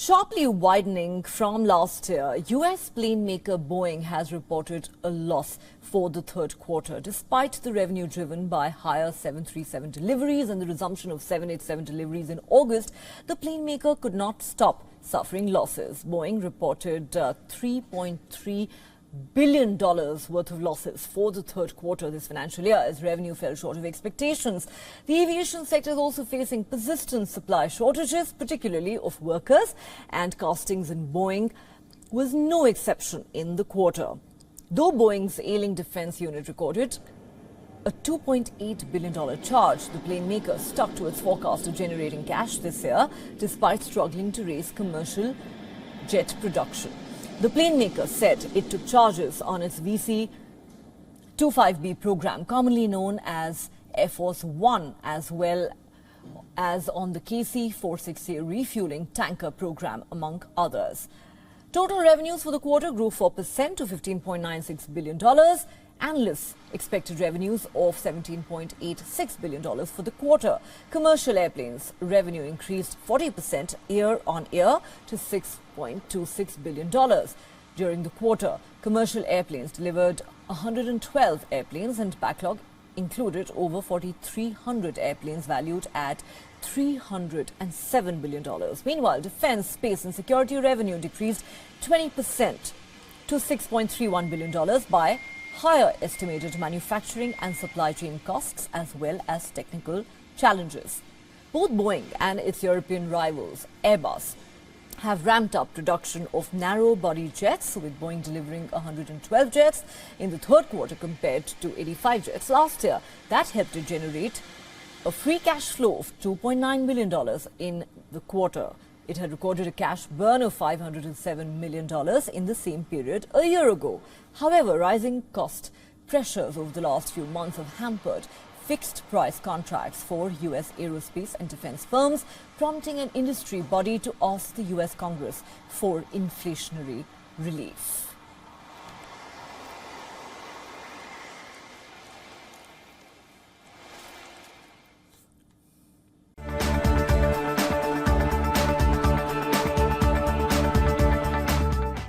Sharply widening from last year, US plane maker Boeing has reported a loss for the third quarter. Despite the revenue driven by higher 737 deliveries and the resumption of 787 deliveries in August, the plane maker could not stop suffering losses. Boeing reported $3.3 billion worth of losses for the third quarter this financial year as revenue fell short of expectations. The aviation sector is also facing persistent supply shortages, particularly of workers, and castings in Boeing was no exception in the quarter. Though Boeing's ailing defense unit recorded a $2.8 billion charge, the plane maker stuck to its forecast of generating cash this year despite struggling to raise commercial jet production. The plane maker said it took charges on its VC-25B program, commonly known as Air Force One, as well as on the KC-460 refueling tanker program, among others. Total revenues for the quarter grew 4% to $15.96 billion. Analysts expected revenues of $17.86 billion for the quarter. Commercial airplanes revenue increased 40% year-on-year to $6.26 billion. During the quarter, commercial airplanes delivered 112 airplanes and backlog included over 4,300 airplanes valued at $307 billion. Meanwhile, defense, space and security revenue decreased 20% to $6.31 billion by higher estimated manufacturing and supply chain costs as well as technical challenges. Both Boeing and its European rivals, Airbus, have ramped up production of narrow-body jets, with Boeing delivering 112 jets in the third quarter compared to 85 jets last year. That helped to generate a free cash flow of $2.9 billion in the quarter. It had recorded a cash burn of $507 million in the same period a year ago. However, rising cost pressures over the last few months have hampered fixed-price contracts for U.S. aerospace and defense firms, prompting an industry body to ask the U.S. Congress for inflationary relief.